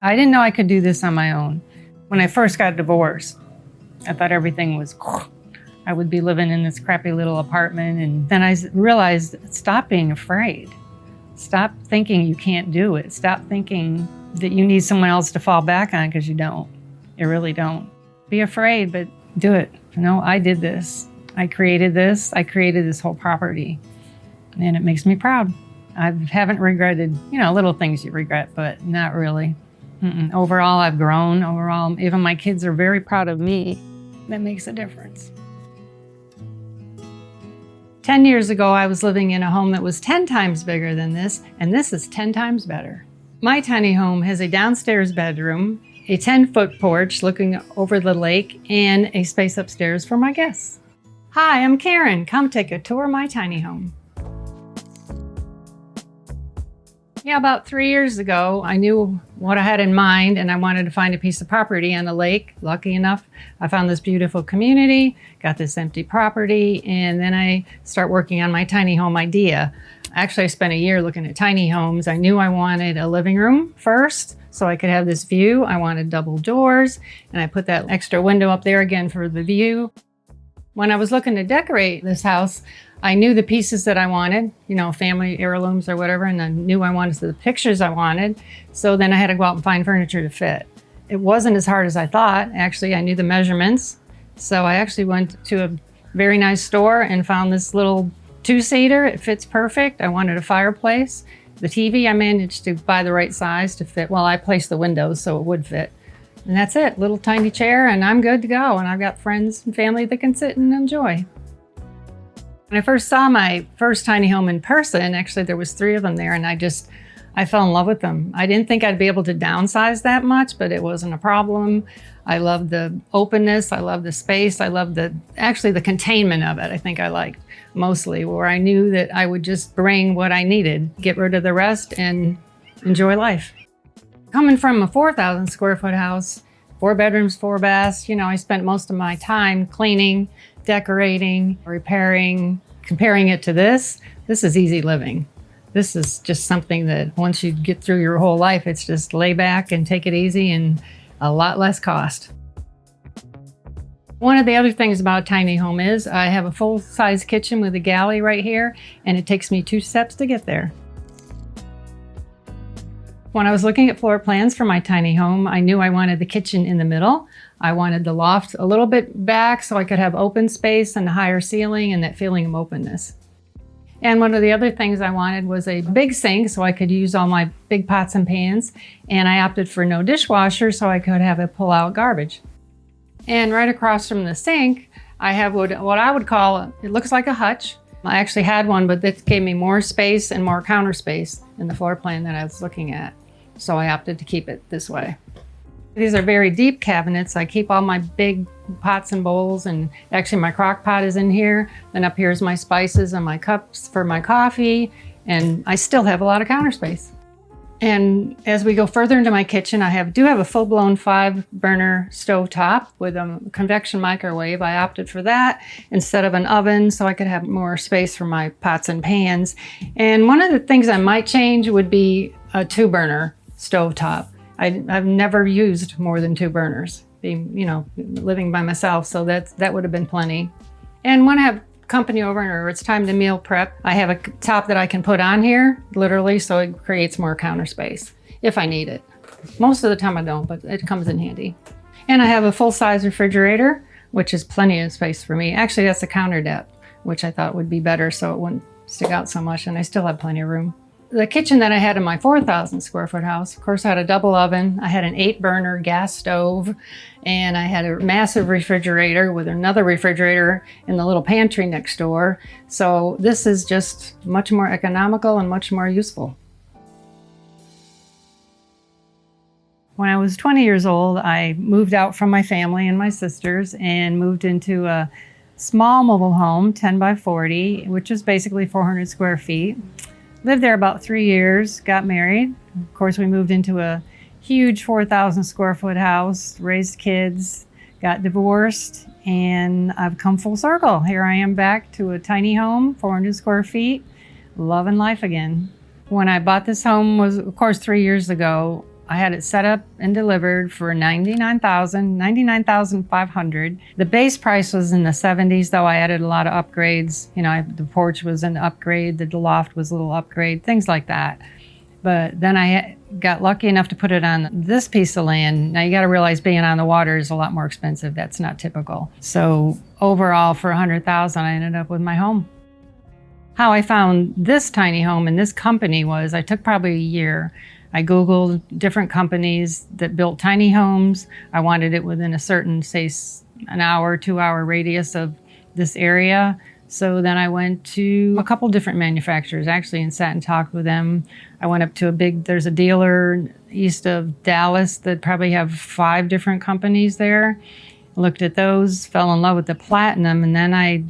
I didn't know I could do this on my own. When I first got divorced, I thought everything was, I would be living in this crappy little apartment. And then I realized, stop being afraid. Stop thinking you can't do it. Stop thinking that you need someone else to fall back on, because you don't. You really don't. Be afraid, but do it. No, I did this. I created this. I created this whole property. And it makes me proud. I haven't regretted, little things you regret, but not really. Overall, I've grown. Overall, even my kids are very proud of me. That makes a difference. 10 years ago, I was living in a home that was 10 times bigger than this, and this is 10 times better. My tiny home has a downstairs bedroom, a 10-foot porch looking over the lake, and a space upstairs for my guests. Hi, I'm Karen. Come take a tour of my tiny home. Yeah, about 3 years ago, I knew what I had in mind, and I wanted to find a piece of property on the lake. Lucky enough, I found this beautiful community, got this empty property, and then I start working on my tiny home idea. Actually, I spent a year looking at tiny homes. I knew I wanted a living room first, so I could have this view. I wanted double doors, and I put that extra window up there again for the view. When I was looking to decorate this house, I knew the pieces that I wanted, family heirlooms or whatever, and I knew I wanted the pictures I wanted. So then I had to go out and find furniture to fit. It wasn't as hard as I thought. Actually, I knew the measurements. So I actually went to a very nice store and found this little two-seater. It fits perfect. I wanted a fireplace. The TV, I managed to buy the right size to fit. Well, I placed the windows so it would fit. And that's it, little tiny chair, and I'm good to go. And I've got friends and family that can sit and enjoy. When I first saw my first tiny home in person, actually there was 3 of them there, and I fell in love with them. I didn't think I'd be able to downsize that much, but it wasn't a problem. I love the openness, I love the space, I love the containment of it. I think I liked mostly, where I knew that I would just bring what I needed, get rid of the rest, and enjoy life. Coming from a 4,000 square foot house, 4 bedrooms, 4 baths, I spent most of my time cleaning, decorating, repairing. Comparing it to this is easy living. This is just something that once you get through your whole life, it's just lay back and take it easy and a lot less cost. One of the other things about a tiny home is I have a full-size kitchen with a galley right here, and it takes me 2 steps to get there. When I was looking at floor plans for my tiny home, I knew I wanted the kitchen in the middle. I wanted the loft a little bit back so I could have open space and a higher ceiling and that feeling of openness. And one of the other things I wanted was a big sink so I could use all my big pots and pans. And I opted for no dishwasher so I could have a pull-out garbage. And right across from the sink, I have what I would call, it looks like a hutch. I actually had one, but this gave me more space and more counter space in the floor plan that I was looking at. So I opted to keep it this way. These are very deep cabinets. I keep all my big pots and bowls, and actually my crock pot is in here. Then up here is my spices and my cups for my coffee, and I still have a lot of counter space. And as we go further into my kitchen, I do have a full-blown 5-burner stovetop with a convection microwave. I opted for that instead of an oven so I could have more space for my pots and pans. And one of the things I might change would be a 2-burner stovetop. I've never used more than 2 burners, living by myself, so that would have been plenty. And when I have company over or it's time to meal prep, I have a top that I can put on here, literally, so it creates more counter space if I need it. Most of the time I don't, but it comes in handy. And I have a full-size refrigerator, which is plenty of space for me. Actually, that's a counter depth, which I thought would be better so it wouldn't stick out so much, and I still have plenty of room. The kitchen that I had in my 4,000 square foot house, of course, I had a double oven. I had an 8-burner gas stove, and I had a massive refrigerator with another refrigerator in the little pantry next door. So this is just much more economical and much more useful. When I was 20 years old, I moved out from my family and my sisters and moved into a small mobile home, 10 by 40, which is basically 400 square feet. Lived there about 3 years, got married. Of course, we moved into a huge 4,000 square foot house, raised kids, got divorced, and I've come full circle. Here I am back to a tiny home, 400 square feet, loving life again. When I bought this home was, of course, 3 years ago. I had it set up and delivered for $99,500. The base price was in the 70s, though I added a lot of upgrades. You know, the porch was an upgrade, the loft was a little upgrade, things like that. But then I got lucky enough to put it on this piece of land. Now you got to realize being on the water is a lot more expensive. That's not typical. So overall, for $100,000, I ended up with my home. How I found this tiny home and this company was, I took probably a year. I Googled different companies that built tiny homes. I wanted it within a certain, say, an hour, 2-hour radius of this area. So then I went to a couple different manufacturers actually and sat and talked with them. I went up to there's a dealer east of Dallas that probably have 5 different companies there. Looked at those, fell in love with the Platinum, and then I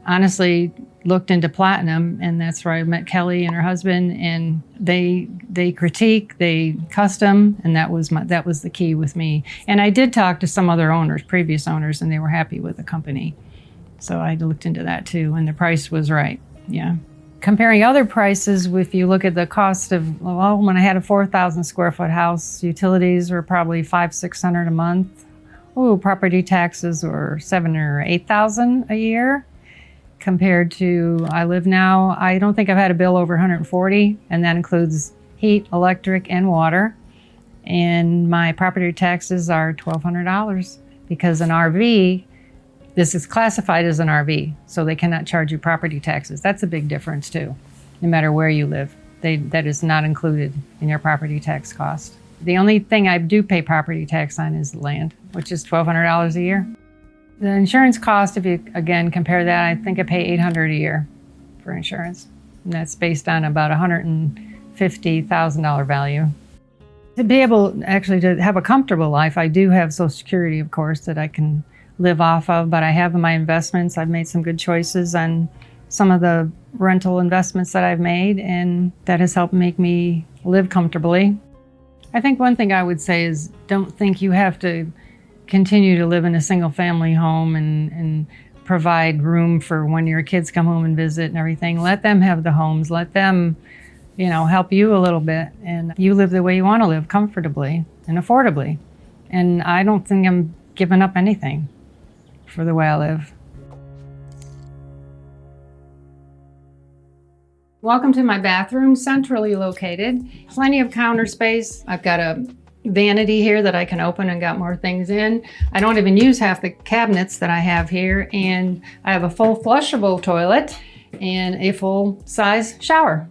honestly looked into Platinum, and that's where I met Kelly and her husband, and they critique, they custom, and that was the key with me. And I did talk to some other owners, previous owners, and they were happy with the company. So I looked into that too, and the price was right. Yeah. Comparing other prices, if you look at the cost of, well, when I had a 4,000 square foot house, utilities were probably $500-600 a month. Oh, property taxes were $7,000 or $8,000 a year. Compared to I live now, I don't think I've had a bill over $140, and that includes heat, electric, and water. And my property taxes are $1,200 because an RV, this is classified as an RV, so they cannot charge you property taxes. That's a big difference too, no matter where you live. That is not included in your property tax cost. The only thing I do pay property tax on is land, which is $1,200 a year. The insurance cost, if you, again, compare that, I think I pay $800 a year for insurance. And that's based on about $150,000 value. To be able actually to have a comfortable life, I do have Social Security, of course, that I can live off of, but I have my investments. I've made some good choices on some of the rental investments that I've made, and that has helped make me live comfortably. I think one thing I would say is don't think you have to continue to live in a single family home and provide room for when your kids come home and visit and everything. Let them have the homes. Let them, help you a little bit. And you live the way you want to live, comfortably and affordably. And I don't think I'm giving up anything for the way I live. Welcome to my bathroom, centrally located. Plenty of counter space. I've got a vanity here that I can open and got more things in. I don't even use half the cabinets that I have here, and I have a full flushable toilet and a full-size shower.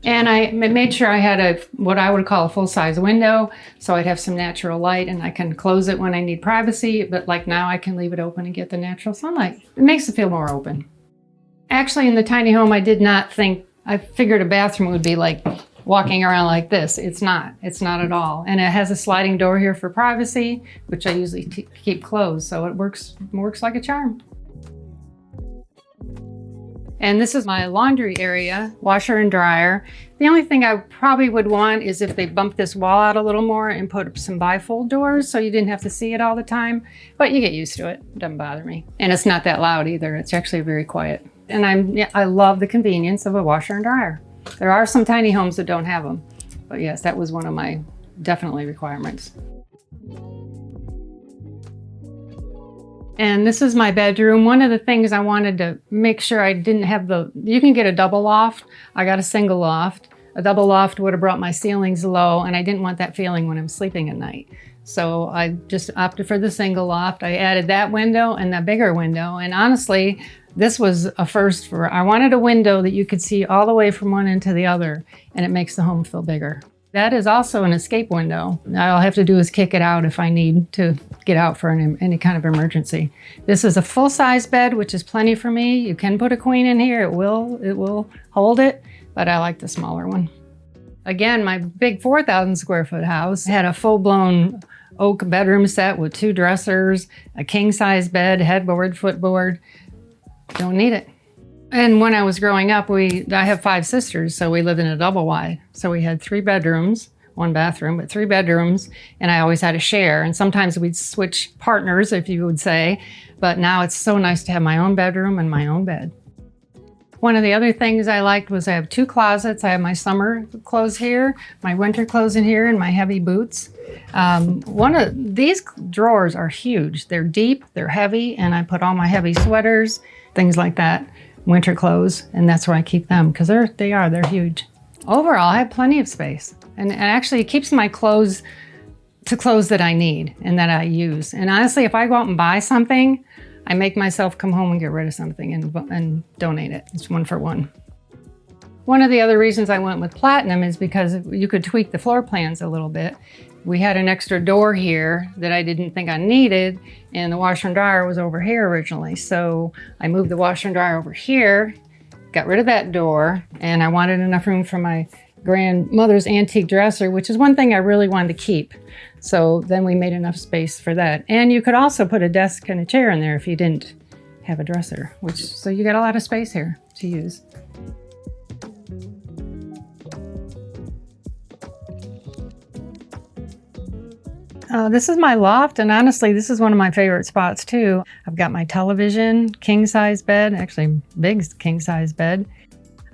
And I made sure I had what I would call a full-size window, so I'd have some natural light, and I can close it when I need privacy, but like now I can leave it open and get the natural sunlight. It makes it feel more open. Actually, in the tiny home, I figured a bathroom would be like walking around like this. It's not at all. And it has a sliding door here for privacy, which I usually keep closed, so it works like a charm. And this is my laundry area, washer and dryer. The only thing I probably would want is if they bump this wall out a little more and put up some bifold doors so you didn't have to see it all the time, but you get used to it. It doesn't bother me. And it's not that loud either. It's actually very quiet. And I love the convenience of a washer and dryer. There are some tiny homes that don't have them, but yes, that was one of my definitely requirements. And this is my bedroom. One of the things I wanted to make sure I didn't have you can get a double loft. I got a single loft. A double loft would have brought my ceilings low, and I didn't want that feeling when I'm sleeping at night. So I just opted for the single loft. I added that window and the bigger window, and honestly, this was a first I wanted a window that you could see all the way from one end to the other, and it makes the home feel bigger. That is also an escape window. All I'll have to do is kick it out if I need to get out for any kind of emergency. This is a full-size bed, which is plenty for me. You can put a queen in here. It will hold it, but I like the smaller one. Again, my big 4,000 square foot house had a full-blown oak bedroom set with 2 dressers, a king-size bed, headboard, footboard. Don't need it. And when I was growing up, I have 5 sisters, so we lived in a double wide. So we had 3 bedrooms, 1 bathroom, but 3 bedrooms, and I always had a share. And sometimes we'd switch partners, if you would say, but now it's so nice to have my own bedroom and my own bed. One of the other things I liked was I have 2 closets. I have my summer clothes here, my winter clothes in here, and my heavy boots. One of these drawers are huge. They're deep, they're heavy, and I put all my heavy sweaters, things like that, winter clothes, and that's where I keep them because they're huge. Overall, I have plenty of space, and actually it keeps my clothes to clothes that I need and that I use. And honestly, if I go out and buy something, I make myself come home and get rid of something and donate it. It's 1 for 1. One of the other reasons I went with Platinum is because you could tweak the floor plans a little bit. We had an extra door here that I didn't think I needed, and the washer and dryer was over here originally. So I moved the washer and dryer over here, got rid of that door, and I wanted enough room for my grandmother's antique dresser, which is one thing I really wanted to keep. So then we made enough space for that. And you could also put a desk and a chair in there if you didn't have a dresser, so you got a lot of space here to use. This is my loft, and honestly, this is one of my favorite spots too. I've got my television, king-size bed, actually big king-size bed.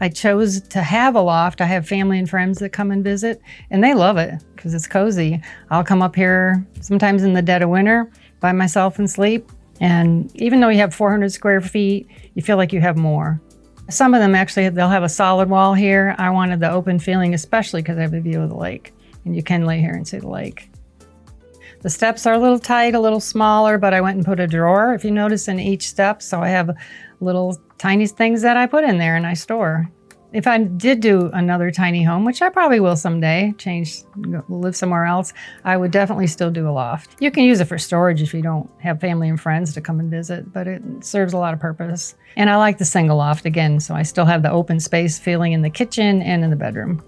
I chose to have a loft. I have family and friends that come and visit, and they love it because it's cozy. I'll come up here sometimes in the dead of winter by myself and sleep. And even though you have 400 square feet, you feel like you have more. Some of them actually, they'll have a solid wall here. I wanted the open feeling, especially because I have a view of the lake, and you can lay here and see the lake. The steps are a little tight, a little smaller, but I went and put a drawer, if you notice, in each step. So I have little tiny things that I put in there and I store. If I did do another tiny home, which I probably will someday, live somewhere else, I would definitely still do a loft. You can use it for storage if you don't have family and friends to come and visit, but it serves a lot of purpose. And I like the single loft again, so I still have the open space feeling in the kitchen and in the bedroom.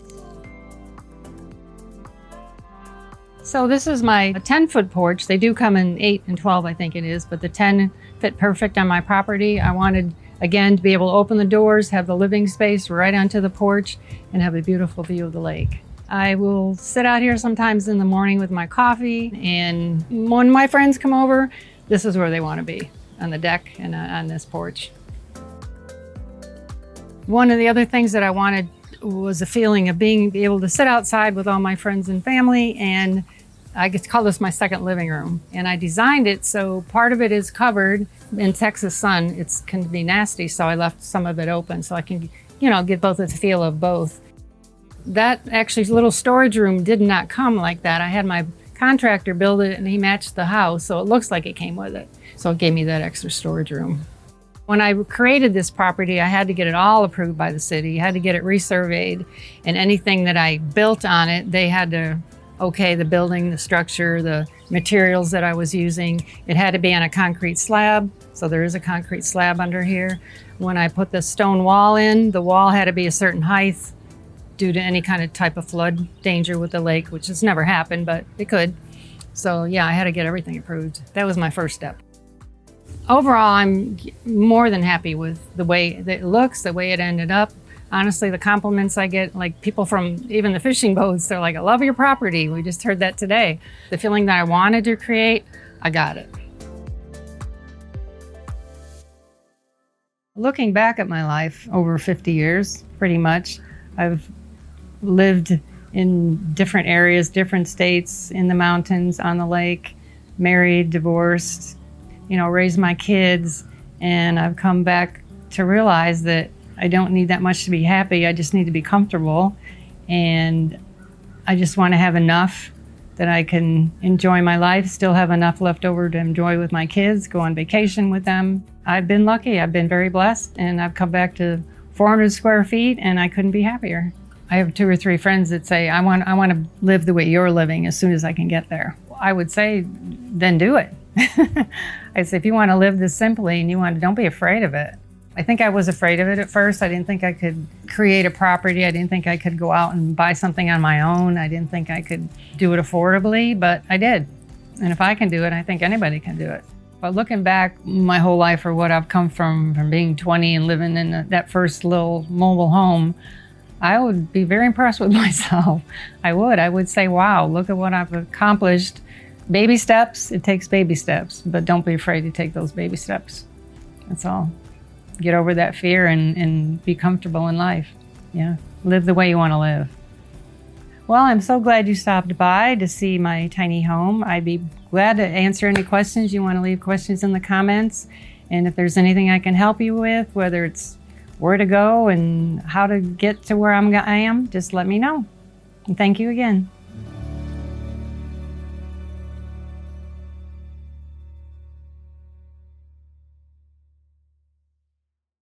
So this is my 10-foot porch. They do come in 8 and 12, I think it is, but the 10 fit perfect on my property. I wanted, again, to be able to open the doors, have the living space right onto the porch, and have a beautiful view of the lake. I will sit out here sometimes in the morning with my coffee, and when my friends come over, this is where they want to be, on the deck and on this porch. One of the other things that I wanted was a feeling of being able to sit outside with all my friends and family, and I get to call this my second living room. And I designed it so part of it is covered in Texas sun. It can be nasty, so I left some of it open so I can, get both the feel of both. That actually little storage room did not come like that. I had my contractor build it and he matched the house, so it looks like it came with it. So it gave me that extra storage room. When I created this property, I had to get it all approved by the city, had to get it resurveyed, and anything that I built on it, they had to okay the building, the structure, the materials that I was using. It had to be on a concrete slab, so there is a concrete slab under here. When I put the stone wall in, the wall had to be a certain height due to any kind of type of flood danger with the lake, which has never happened, but it could. So yeah, I had to get everything approved. That was my first step. Overall, I'm more than happy with the way that it looks, the way it ended up. Honestly, the compliments I get, like people from even the fishing boats, they're like, I love your property. We just heard that today. The feeling that I wanted to create, I got it. Looking back at my life over 50 years, pretty much, I've lived in different areas, different states, in the mountains, on the lake, married, divorced, raised my kids, and I've come back to realize that I don't need that much to be happy. I just need to be comfortable, and I just want to have enough that I can enjoy my life, still have enough left over to enjoy with my kids, go on vacation with them. I've been lucky, I've been very blessed, and I've come back to 400 square feet and I couldn't be happier. I have 2 or 3 friends that say, I want to live the way you're living as soon as I can get there. I would say, then do it. I say, if you want to live this simply and don't be afraid of it. I think I was afraid of it at first. I didn't think I could create a property. I didn't think I could go out and buy something on my own. I didn't think I could do it affordably, but I did. And if I can do it, I think anybody can do it. But looking back my whole life, for what I've come from being 20 and living in that first little mobile home, I would be very impressed with myself. I would say, wow, look at what I've accomplished. Baby steps, it takes baby steps, but don't be afraid to take those baby steps. That's all. get over that fear and be comfortable in life. Yeah, live the way you want to live. Well, I'm so glad you stopped by to see my tiny home. I'd be glad to answer any questions. You want to leave questions in the comments. And if there's anything I can help you with, whether it's where to go and how to get to where I am, just let me know. And thank you again.